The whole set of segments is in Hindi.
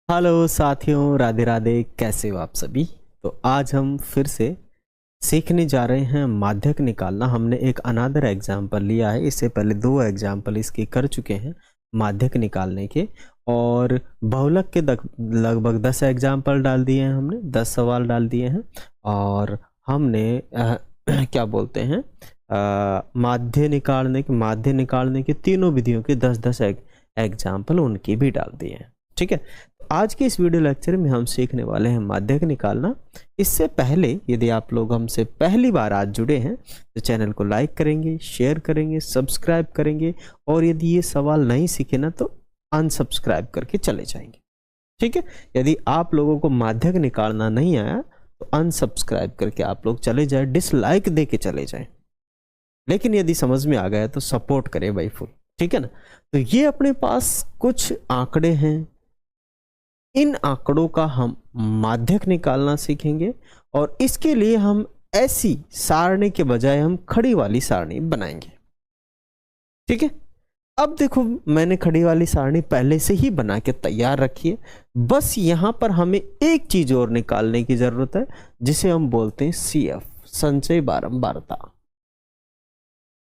हेलो साथियों, राधे राधे। कैसे हो आप सभी। तो आज हम फिर से सीखने जा रहे हैं माध्यक निकालना। हमने एक अनदर एग्जाम्पल लिया है, इससे पहले 2 एग्जाम्पल इसके कर चुके हैं माध्यक निकालने के, और बहुलक के लगभग 10 एग्जाम्पल डाल दिए हैं हमने, 10 सवाल डाल दिए हैं। और हमने क्या बोलते हैं माध्य निकालने के तीनों विधियों के 10-10 एग्जाम्पल उनकी भी डाल दिए हैं। ठीक है, आज के इस वीडियो लेक्चर में हम सीखने वाले हैं माध्यक निकालना। इससे पहले यदि आप लोग हमसे पहली बार आज जुड़े हैं तो चैनल को लाइक करेंगे, शेयर करेंगे, सब्सक्राइब करेंगे, और यदि ये सवाल नहीं सीखे ना तो अनसब्सक्राइब करके चले जाएंगे। ठीक है, यदि आप लोगों को माध्यक निकालना नहीं आया तो अनसब्सक्राइब करके आप लोग चले जाए, डिसलाइक दे के चले जाए। लेकिन यदि समझ में आ गया तो सपोर्ट करें भाई फुल। ठीक है ना। तो ये अपने पास कुछ आंकड़े हैं, इन आंकड़ों का हम माध्यक निकालना सीखेंगे, और इसके लिए हम ऐसी सारणी के बजाय हम खड़ी वाली सारणी बनाएंगे। ठीक है, अब देखो मैंने खड़ी वाली सारणी पहले से ही बना के तैयार रखी है। बस यहां पर हमें एक चीज और निकालने की जरूरत है, जिसे हम बोलते हैं CF, संचय बारंबारता,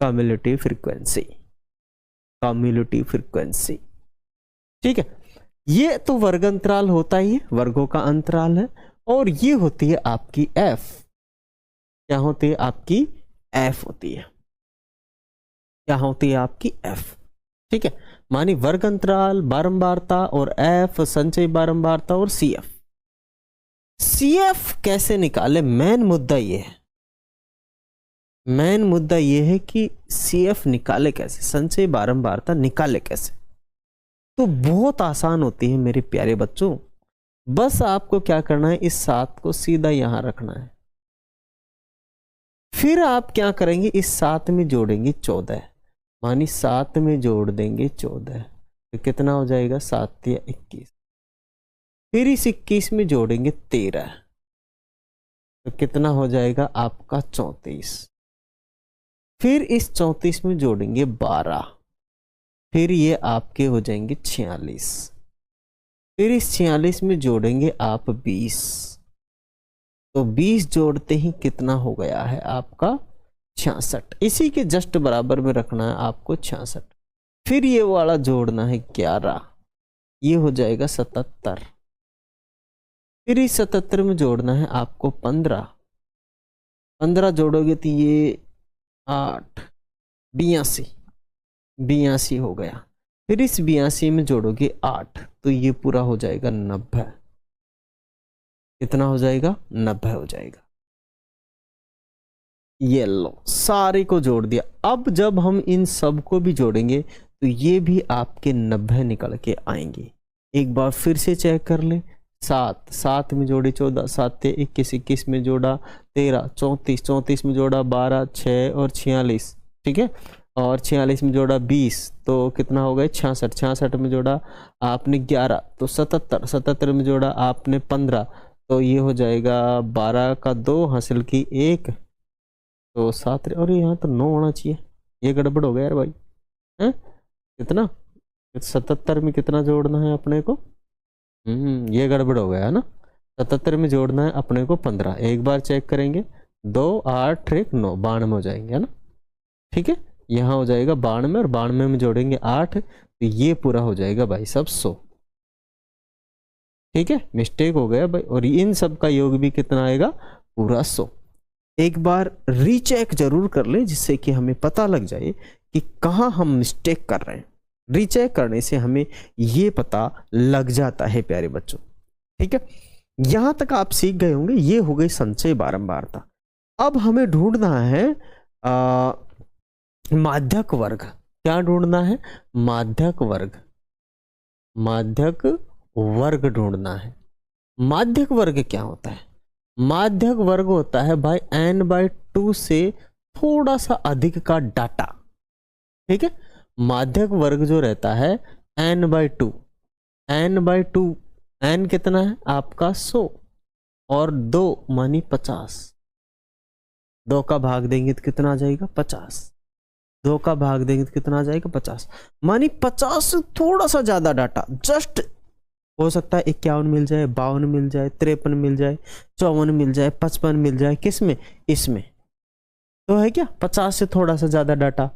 कम्युलेटिव फ्रीक्वेंसी। ठीक है, ये तो वर्ग अंतराल होता ही है, वर्गों का अंतराल है, और ये होती है आपकी F। क्या होती है आपकी F होती है, क्या होती है आपकी F। ठीक है, मानी वर्ग अंतराल, बारंबारता और F, संचय बारंबारता और CF कैसे निकाले। मेन मुद्दा ये है कि CF निकाले कैसे, संचय बारंबारता निकाले कैसे। तो बहुत आसान होती है मेरे प्यारे बच्चों। बस आपको क्या करना है, इस 7 को सीधा यहां रखना है। फिर आप क्या करेंगे, इस 7 में जोड़ेंगे 14, मानी 7 में जोड़ देंगे 14, तो कितना हो जाएगा 7 या 21। फिर इस 21 में जोड़ेंगे 13, तो कितना हो जाएगा आपका 34। फिर इस 34 में जोड़ेंगे 12, फिर ये आपके हो जाएंगे 46। फिर इस 46 में जोड़ेंगे आप 20, तो 20 जोड़ते ही कितना हो गया है आपका 66। इसी के जस्ट बराबर में रखना है आपको 66। फिर ये वाला जोड़ना है 11, ये हो जाएगा 77। फिर इस 77 में जोड़ना है आपको 15 जोड़ोगे तो ये 8, 82 हो गया। फिर इस 82 में जोड़ोगे 8, तो ये पूरा हो जाएगा 90। कितना हो जाएगा 90 हो जाएगा। ये लो सारे को जोड़ दिया। अब जब हम इन सब को भी जोड़ेंगे तो ये भी आपके 90 निकल के आएंगे। एक बार फिर से चेक कर ले। 7 में जोड़े 14, 7 से 21, 21 में जोड़ा 13, 34, 34 में जोड़ा 12, 6 और 46। ठीक है, और 46 में जोड़ा 20, तो कितना हो गया 66। 66 में जोड़ा आपने 11, तो 77। 77 में जोड़ा आपने 15, तो ये हो जाएगा 12 का 2 हासिल की 1, तो 7। और यहाँ तो 9 होना चाहिए, ये गड़बड़ हो गया यार भाई। है कितना 77 में कितना जोड़ना है अपने को, ये गड़बड़ हो गया है ना। 77 में जोड़ना है अपने को 15। एक बार चेक करेंगे 2, 8, 1, 9, 92 हो जाएंगे, है ना। ठीक है, यहाँ हो जाएगा 92, और 92 में जोड़ेंगे 8, तो ये पूरा हो जाएगा भाई सब 100। ठीक है, मिस्टेक हो गया भाई। और इन सब का योग भी कितना आएगा, पूरा 100। एक बार रीचेक जरूर कर ले, जिससे कि हमें पता लग जाए कि कहाँ हम मिस्टेक कर रहे हैं। रीचेक करने से हमें ये पता लग जाता है प्यारे बच्चों। ठीक है, यहां तक आप सीख गए होंगे। ये हो गई संचय बारंबारता। अब हमें ढूंढना है माध्यक वर्ग। क्या ढूंढना है, माध्यक वर्ग ढूंढना है। माध्यक वर्ग क्या होता है, माध्यक वर्ग होता है भाई n/2 से थोड़ा सा अधिक का डाटा। ठीक है, माध्यक वर्ग जो रहता है n/2, n कितना है आपका 100, और 2 मानी 50। 2 का भाग देंगे तो कितना आ जाएगा 50। 2 का भाग देंगे तो कितना आ जाएगा 50, मानी 50 से थोड़ा सा ज्यादा डाटा, जस्ट हो सकता है 51 मिल जाए, 52 मिल जाए, 53 मिल जाए, 54 मिल जाए, 55 मिल जाए, किसमें, इसमें। तो है क्या 50 से थोड़ा सा ज्यादा डाटा,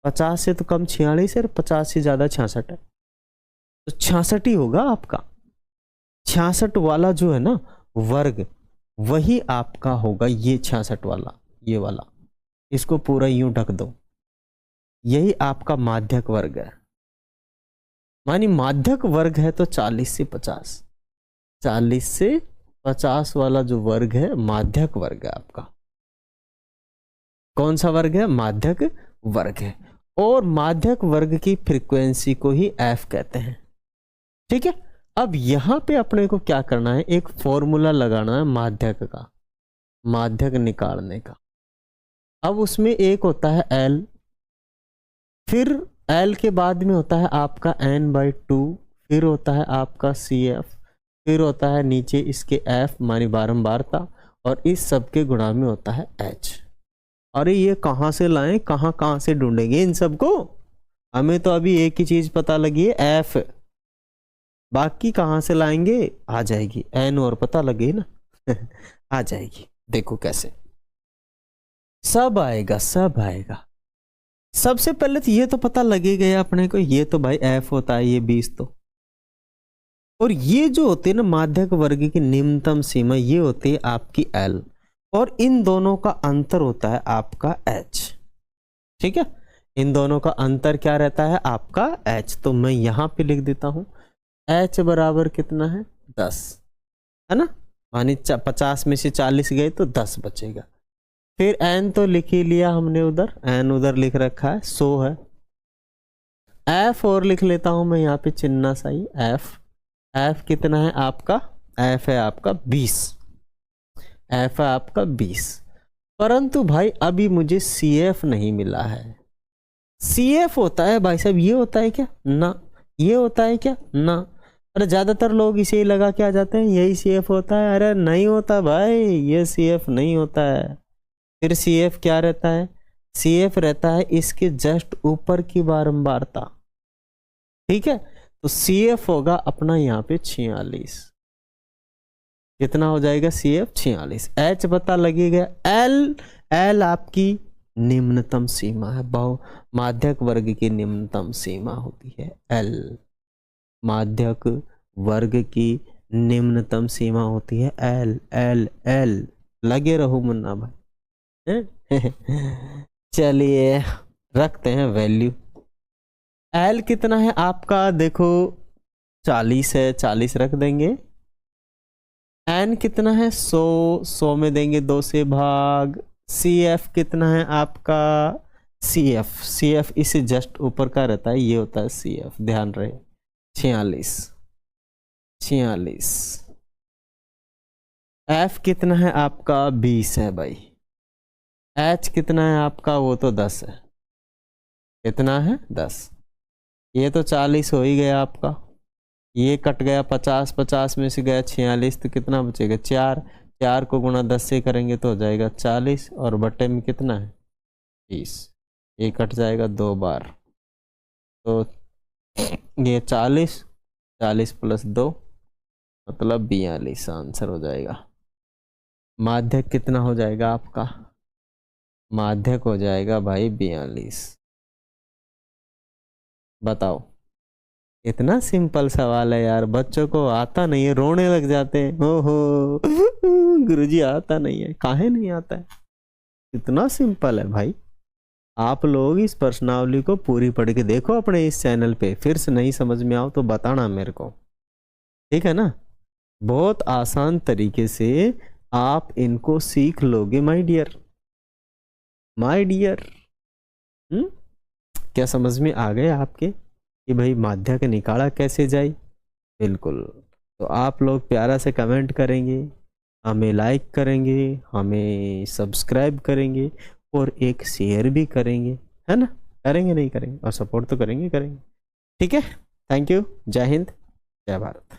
50 से तो कम 46 है, 50 से ज्यादा 66 है, तो 66 ही होगा आपका। 66 वाला जो है ना वर्ग, वही आपका होगा ये 66 वाला, ये वाला, इसको पूरा यूं ढक दो, यही आपका माध्यक वर्ग है। मानी माध्यक वर्ग है तो 40 से 50, 40 से 50 वाला जो वर्ग है माध्यक वर्ग है आपका। कौन सा वर्ग है, माध्यक वर्ग है। और माध्यक वर्ग की फ्रीक्वेंसी को ही एफ कहते हैं, ठीक है। अब यहां पे अपने को क्या करना है, एक फॉर्मूला लगाना है माध्यक का, माध्यक निकालने का। अब उसमें एक होता है एल, फिर एल के बाद में होता है आपका n/2, फिर होता है आपका CF, फिर होता है नीचे इसके F मानी बारंबारता, और इस सब के गुणा में होता है H। अरे ये कहाँ से लाएं, कहाँ से ढूंढेंगे इन सबको, हमें तो अभी एक ही चीज पता लगी है F, बाकी कहाँ से लाएंगे, आ जाएगी n और पता लगे ना आ जाएगी। देखो कैसे, सब आएगा, सब आएगा। सबसे पहले तो ये तो पता लगेगा अपने को, ये तो भाई F होता है, ये 20 तो, और ये जो होते हैं ना माध्यक वर्ग की निम्नतम सीमा, ये होती है आपकी L, और इन दोनों का अंतर होता है आपका H, ठीक है। इन दोनों का अंतर क्या रहता है आपका H, तो मैं यहां पे लिख देता हूं H बराबर कितना है 10, है ना, मानी 50 में से 40 गए तो 10 बचेगा। फिर n तो लिख ही लिया हमने, उधर n उधर लिख रखा है 100 है। f और लिख लेता हूं मैं यहाँ पे चिन्ह सा ही, f कितना है आपका, f है आपका 20, f है आपका 20। परंतु भाई अभी मुझे CF नहीं मिला है। CF होता है भाई साहब, ये होता है क्या, ना, ये होता है क्या, ना। अरे ज्यादातर लोग इसे ही लगा के आ जाते हैं यही CF होता है, अरे नहीं होता भाई, ये CF नहीं होता है। फिर CF क्या रहता है, CF रहता है इसके जस्ट ऊपर की बारंबारता, ठीक है। तो CF होगा अपना यहाँ पे 46, कितना हो जाएगा CF 46। H पता लगेगा, L आपकी निम्नतम सीमा है, बहु माध्यक वर्ग की निम्नतम सीमा होती है L, माध्यक वर्ग की निम्नतम सीमा होती है L, L, L। लगे रहो मुन्ना भाई चलिए रखते हैं वैल्यू। L कितना है आपका, देखो 40 है, 40 रख देंगे। N कितना है 100 में देंगे 2 से भाग। CF कितना है आपका, CF इससे जस्ट ऊपर का रहता है, ये होता है CF, ध्यान रहे 46। F कितना है आपका 20 है भाई। H कितना है आपका, वो तो 10 है, कितना है 10। ये तो 40 हो ही गया आपका, ये कट गया 50 में से गया 46, तो कितना बचेगा 4 को गुणा 10 से करेंगे तो हो जाएगा 40, और बटे में कितना है 20, ये कट जाएगा 2 बार, तो ये 40 + 2 मतलब 42 आंसर हो जाएगा। माध्यक कितना हो जाएगा आपका, माध्यक हो जाएगा भाई 42। बताओ, इतना सिंपल सवाल है यार, बच्चों को आता नहीं है, रोने लग जाते हैं, ओहो गुरुजी आता नहीं है, काहे नहीं आता है, इतना सिंपल है भाई। आप लोग इस प्रश्नावली को पूरी पढ़ के देखो अपने इस चैनल पे, फिर से नहीं समझ में आओ तो बताना मेरे को, ठीक है ना। बहुत आसान तरीके से आप इनको सीख लोगे माय डियर। क्या समझ में आ गए आपके कि भाई माध्यक निकाला कैसे जाए। बिल्कुल, तो आप लोग प्यारा से कमेंट करेंगे, हमें लाइक करेंगे, हमें सब्सक्राइब करेंगे, और एक शेयर भी करेंगे, है ना, करेंगे नहीं करेंगे, और सपोर्ट तो करेंगे, ठीक है। थैंक यू, जय हिंद, जय भारत।